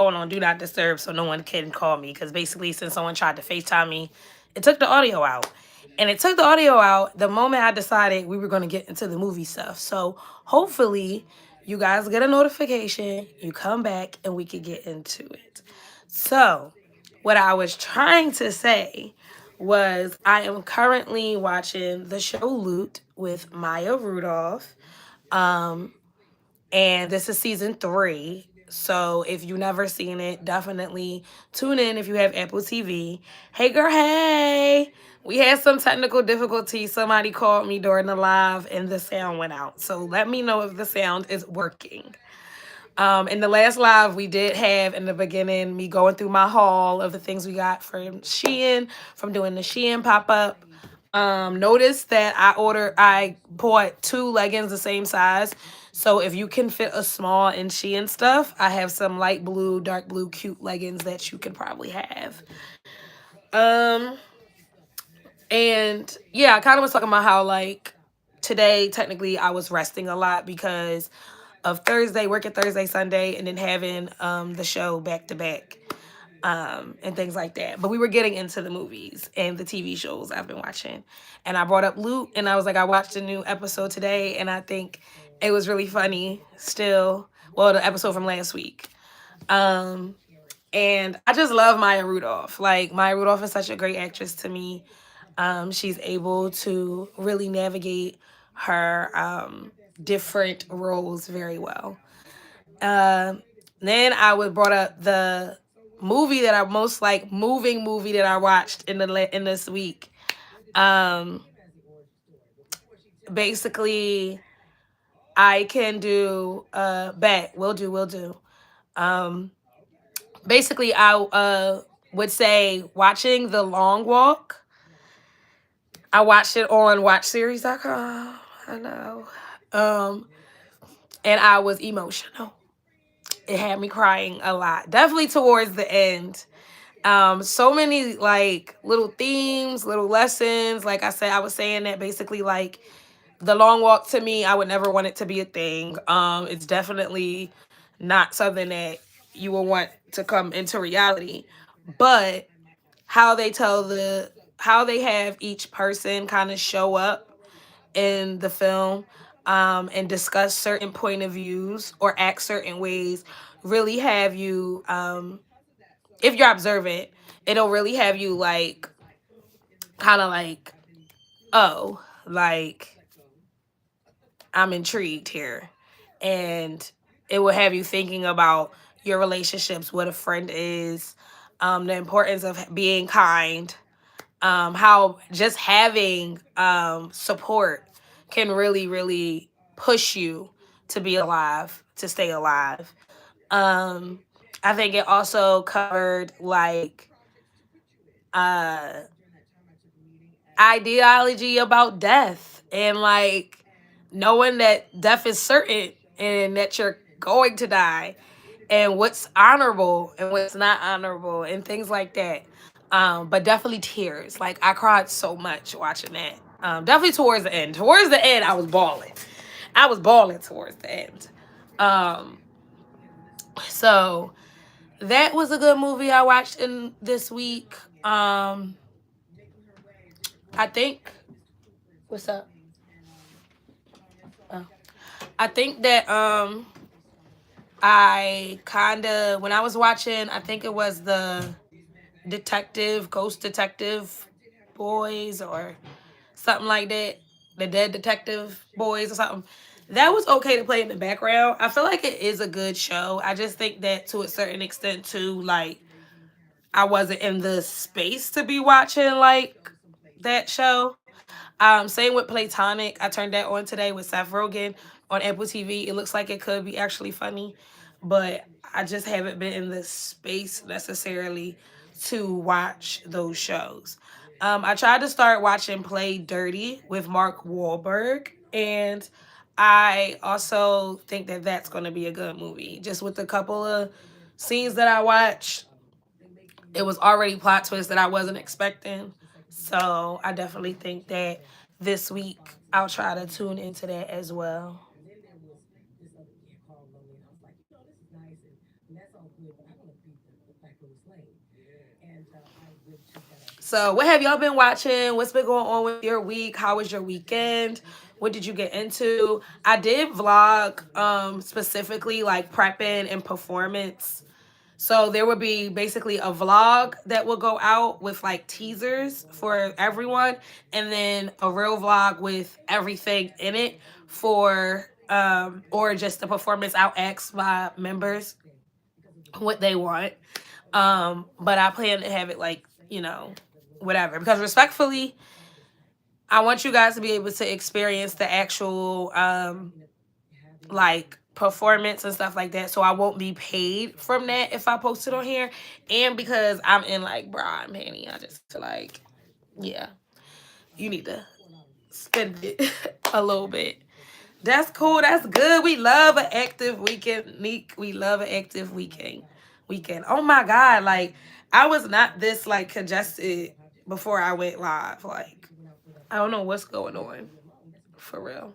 phone on Do Not Disturb so no one can call me. Because basically, since someone tried to FaceTime me, it took the audio out. And it took the audio out the moment I decided we were going to get into the movie stuff. So hopefully, you guys get a notification, you come back, and we can get into it. So, what I was trying to say was I am currently watching the show Loot with Maya Rudolph. Um, and this is season 3. So if you've never seen it, definitely tune in if you have Apple TV. Hey girl, hey! We had some technical difficulties. Somebody called me during the live and the sound went out. So let me know if the sound is working. In the last live, we did have in the beginning me going through my haul of the things we got from Shein, from doing the Shein pop up. Notice that I bought 2 leggings the same size. So if you can fit a small in Shein stuff, I have some light blue, dark blue, cute leggings that you could probably have. Um, and yeah, I kind of was talking about how like today, technically, I was resting a lot because of Thursday, working Thursday, Sunday, and then having the show back to back. And things like that. But we were getting into the movies and the TV shows I've been watching. And I brought up Loot, and I was like, I watched a new episode today, and I think it was really funny still. Well, the episode from last week. Um, and I just love Maya Rudolph. Like, Maya Rudolph is such a great actress to me. She's able to really navigate her different roles very well. Um, then I would brought up the movie that I most like, moving movie that I watched in this week. Um, basically, I can do bet will do. Um, basically, I would say watching The Long Walk. I watched it on WatchSeries.com. I know. Um, and I was emotional. It had me crying a lot. Definitely towards the end. So many like little themes, little lessons. Like I said, I was saying that basically like the long walk to me, I would never want it to be a thing. It's definitely not something that you will want to come into reality. But how they have each person kind of show up in the film and discuss certain point of views or act certain ways really have you if you're observant, it'll really have you like kind of like, oh, like I'm intrigued here. And it will have you thinking about your relationships, what a friend is, the importance of being kind, how just having support can really, really push you to be alive, to stay alive. Um, I think it also covered like uh ideology about death and like knowing that death is certain and that you're going to die and what's honorable and what's not honorable and things like that. But definitely tears. Like I cried so much watching that. Definitely towards the end. Towards the end, I was bawling. I was bawling towards the end. Um, so that was a good movie I watched in this week. I think what's up? Oh. I think that I kind of when I was watching, I think it was the Ghost Detective Boys or something like that, the Dead Detective Boys or something. That was okay to play in the background. I feel like it is a good show. I just think that to a certain extent too, like I wasn't in the space to be watching like that show. Same with Platonic. I turned that on today with Seth Rogen on Apple TV. It looks like it could be actually funny, but I just haven't been in the space necessarily to watch those shows. I tried to start watching Play Dirty with Mark Wahlberg, and I also think that that's going to be a good movie. Just with a couple of scenes that I watched, it was already plot twists that I wasn't expecting. So I definitely think that this week I'll try to tune into that as well. So what have y'all been watching? What's been going on with your week? How was your weekend? What did you get into? I did vlog specifically like prepping and performance. So there would be basically a vlog that will go out with like teasers for everyone, and then a real vlog with everything in it for or just the performance. I'll ask my members what they want. But I plan to have it like, you know, whatever. Because respectfully, I want you guys to be able to experience the actual like performance and stuff like that. So I won't be paid from that if I post it on here. And because I'm in like bra and panty, I just feel like, yeah, you need to spend it a little bit. That's cool. That's good. We love an active weekend, Neek. We love an active weekend. Oh my God. Like, I was not this like congested before I went live. Like, I don't know what's going on. For real.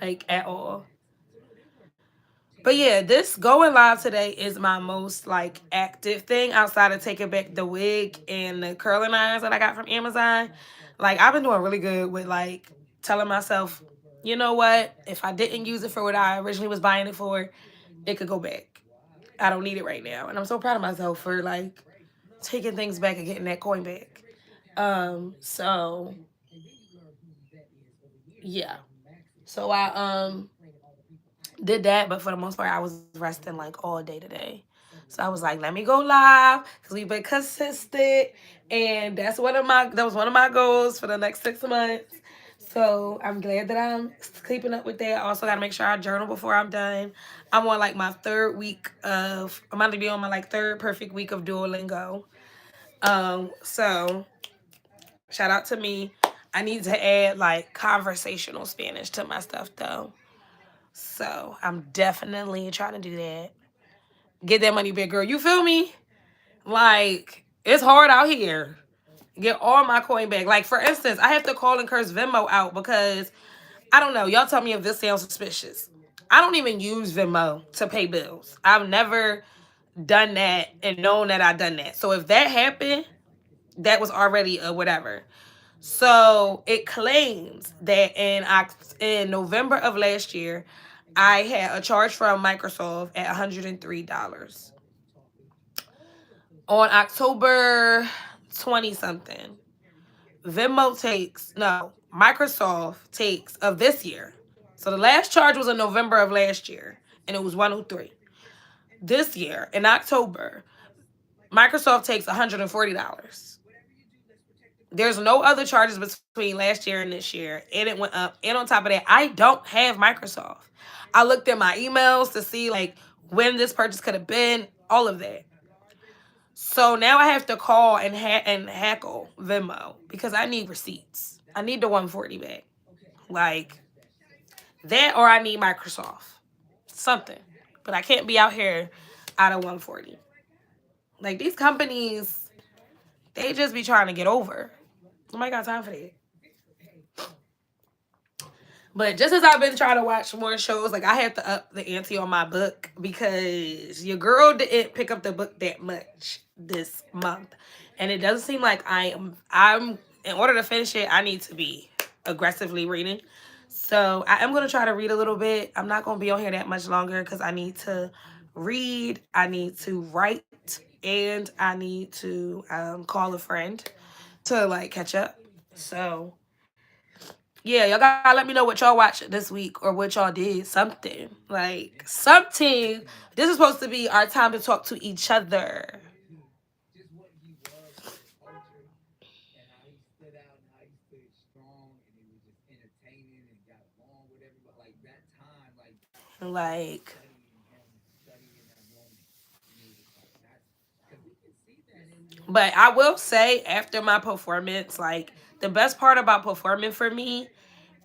Like, at all. But yeah, this going live today is my most like active thing outside of taking back the wig and the curling irons that I got from Amazon. Like, I've been doing really good with like telling myself, you know what? If I didn't use it for what I originally was buying it for, it could go back. I don't need it right now. And I'm so proud of myself for like taking things back and getting that coin back. So yeah. So I did that, but for the most part I was resting like all day today. So I was like, let me go live because we've been consistent, and that was one of my goals for the next 6 months. So I'm glad that I'm keeping up with that. I also got to make sure I journal before I'm done. I'm on like my I'm about to be on my like third perfect week of Duolingo. So shout out to me. I need to add like conversational Spanish to my stuff though. So I'm definitely trying to do that. Get that money back, girl. You feel me? Like, it's hard out here. Get all my coin back. Like, for instance, I have to call and curse Venmo out because, I don't know. Y'all tell me if this sounds suspicious. I don't even use Venmo to pay bills. I've never done that and known that I've done that. So if that happened, that was already a whatever. So it claims that in November of last year, I had a charge from Microsoft at $103. On October 20 something, Microsoft takes of this year. So the last charge was in November of last year, and it was 103. This year, in October, Microsoft takes $140. There's no other charges between last year and this year, and it went up. And on top of that, I don't have Microsoft. I looked at my emails to see like when this purchase could have been, all of that. So now I have to call and hackle Venmo because I need receipts. I need the 140 back. Like that, or I need Microsoft. Something. But I can't be out here out of 140. Like, these companies, they just be trying to get over. Nobody got time for that. But just as I've been trying to watch more shows, like, I have to up the ante on my book because your girl didn't pick up the book that much this month. And it doesn't seem like I'm in order to finish it, I need to be aggressively reading. So I am going to try to read a little bit. I'm not going to be on here that much longer because I need to read, I need to write, and I need to call a friend to like catch up. So yeah, y'all gotta let me know what y'all watched this week or what y'all did. Something. Like, something. This is supposed to be our time to talk to each other. Like, but I will say, after my performance, like, the best part about performing for me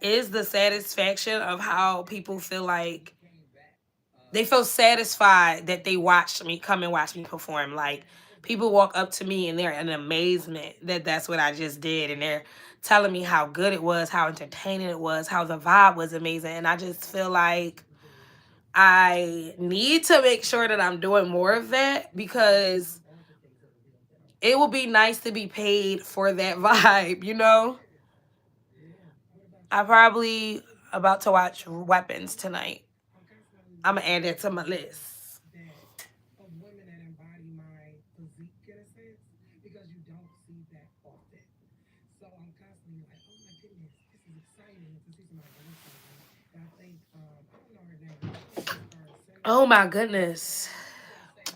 is the satisfaction of how people feel like they feel satisfied that they come and watch me perform. Like, people walk up to me and they're in amazement that that's what I just did. And they're telling me how good it was, how entertaining it was, how the vibe was amazing. And I just feel like I need to make sure that I'm doing more of that because It would be nice to be paid for that vibe, you know? I probably about to watch Weapons tonight. I'm gonna add that to my list. Oh my goodness.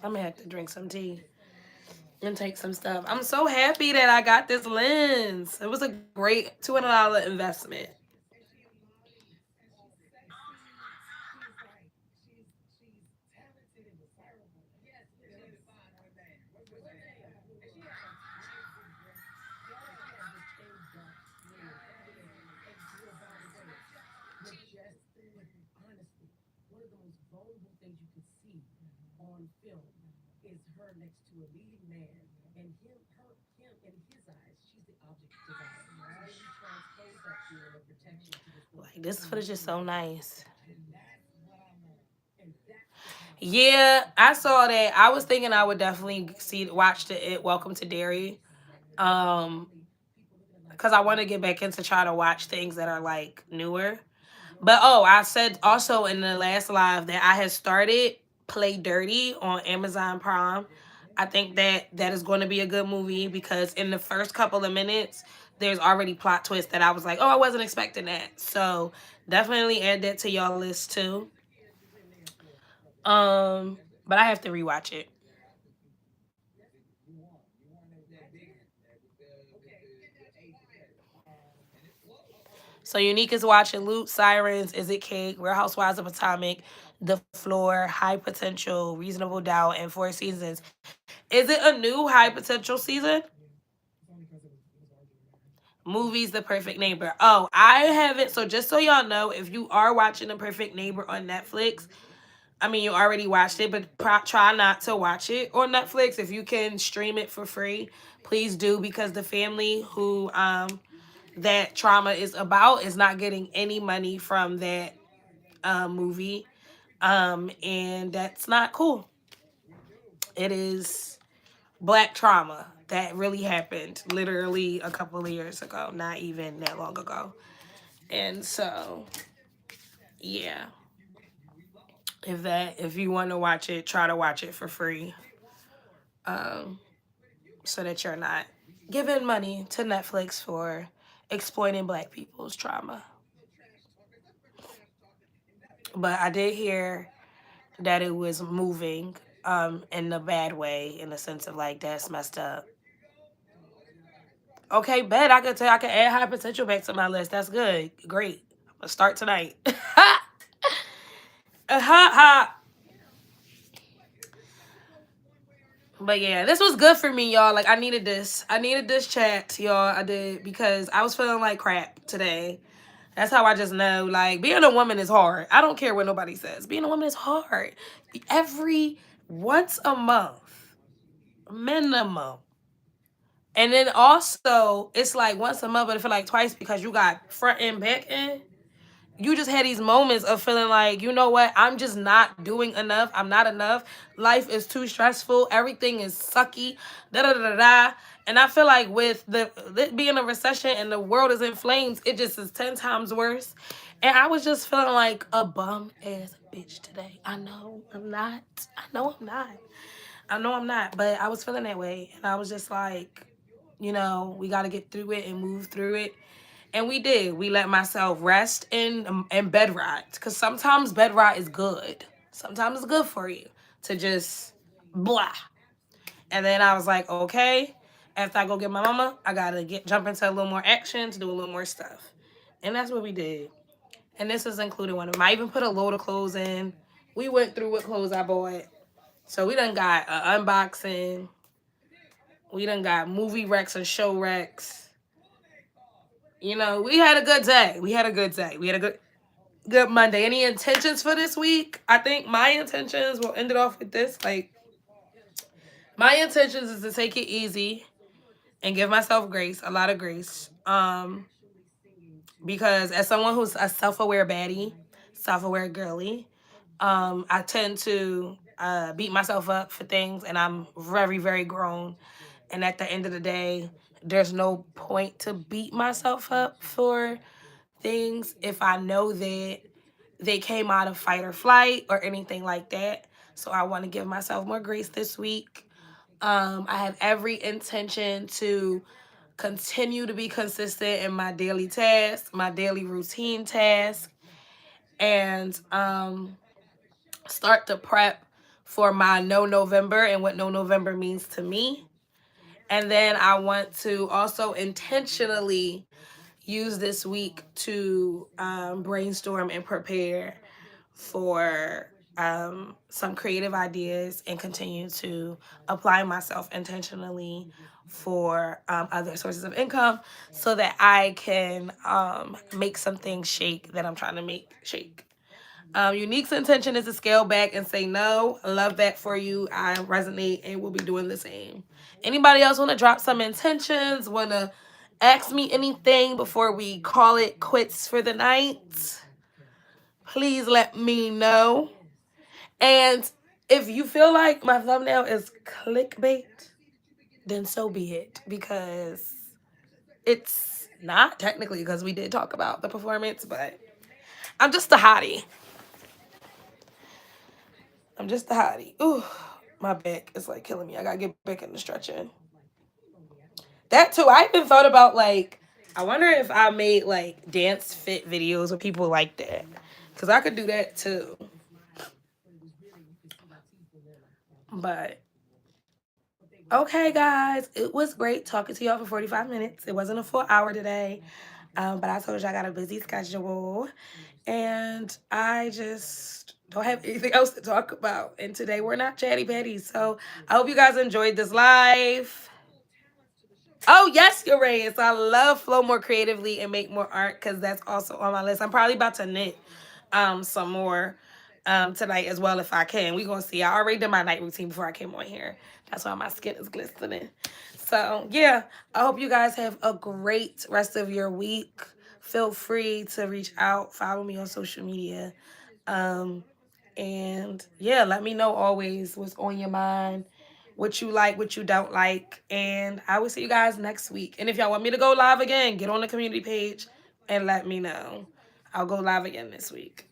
I'm gonna have to drink some tea and take some stuff. I'm so happy that I got this lens. It was a great $200 investment. Like this footage is so nice. Yeah, I saw that. I was thinking I would definitely watch the It Welcome to Derry. Um, because I want to get back into try to watch things that are like newer. But oh, I said also in the last live that I had started Play Dirty on Amazon Prime. I think that that is going to be a good movie because in the first couple of minutes, there's already plot twist that I was like, oh, I wasn't expecting that. So definitely add that to y'all list too. But I have to rewatch it. So Unique is watching Loot, Sirens, Is It Cake, Real Housewives of Potomac, The Floor, High Potential, Reasonable Doubt, and Four Seasons. Is it a new High Potential season? Movies, The Perfect Neighbor. Oh, I haven't. So just so y'all know, if you are watching The Perfect Neighbor on Netflix, I mean, you already watched it, but try not to watch it on Netflix. If you can stream it for free, please do because the family who that trauma is about is not getting any money from that movie. And that's not cool. It is black trauma that really happened literally a couple of years ago, not even that long ago. And so, yeah, if you want to watch it, try to watch it for free, um, so that you're not giving money to Netflix for exploiting black people's trauma. But I did hear that it was moving in a bad way, in the sense of like that's messed up. Okay, bet I can add High Potential back to my list. That's good. Great. I'm gonna start tonight. Ha ha. But yeah, this was good for me, y'all. Like I needed this. I needed this chat, y'all. I did because I was feeling like crap today. That's how I just know. Like being a woman is hard. I don't care what nobody says. Being a woman is hard. Every once a month, minimum. And then also, it's like once a month, but I feel like twice because you got front and back end. You just had these moments of feeling like, you know what, I'm just not doing enough. I'm not enough. Life is too stressful. Everything is sucky. Da da da da. And I feel like with the being a recession and the world is in flames, it just is 10 times worse. And I was just feeling like a bum ass bitch today. I know I'm not. I know I'm not. I know I'm not. But I was feeling that way. And I was just like, we got to get through it and move through it. And we did. We let myself rest and bed rot. Because sometimes bed rot is good. Sometimes it's good for you to just blah. And then I was like, okay, after I go get my mama, I got to jump into a little more action to do a little more stuff. And that's what we did. And this is included one of them. I even put a load of clothes in. We went through what clothes I bought. So we done got an unboxing. We done got movie recs and show recs. We had a good day. We had a good day. We had a good Monday. Any intentions for this week? I think my intentions, will end it off with this. Like, my intentions is to take it easy and give myself grace, a lot of grace. Because as someone who's a self-aware baddie, self-aware girly, I tend to beat myself up for things, and I'm very, very grown. And at the end of the day, there's no point to beat myself up for things if I know that they came out of fight or flight or anything like that. So I want to give myself more grace this week. I have every intention to continue to be consistent in my daily tasks, my daily routine tasks, and start to prep for my No November and what No November means to me. And then I want to also intentionally use this week to brainstorm and prepare for some creative ideas and continue to apply myself intentionally for other sources of income so that I can make something shake that I'm trying to make shake. Unique's intention is to scale back and say no. I love that for you. I resonate and will be doing the same. Anybody else want to drop some intentions? Want to ask me anything before we call it quits for the night? Please let me know. And if you feel like my thumbnail is clickbait, then so be it, because it's not technically, because we did talk about the performance, but I'm just a hottie. I'm just a hottie. Ooh, my back is like killing me. I gotta get back in the stretching. That too, I even thought about like, I wonder if I made like dance fit videos with people like that. Because I could do that too. But okay, guys, it was great talking to y'all for 45 minutes. It wasn't a full hour today, but I told you I got a busy schedule, and I just don't have anything else to talk about. And today we're not chatty patties, so I hope you guys enjoyed this live. Oh, yes, Uranus. I love flow more creatively and make more art because that's also on my list. I'm probably about to knit some more tonight as well if I can. We're going to see. I already did my night routine before I came on here. That's why my skin is glistening. So, yeah, I hope you guys have a great rest of your week. Feel free to reach out. Follow me on social media. And, yeah, let me know always what's on your mind, what you like, what you don't like. And I will see you guys next week. And if y'all want me to go live again, get on the community page and let me know. I'll go live again this week.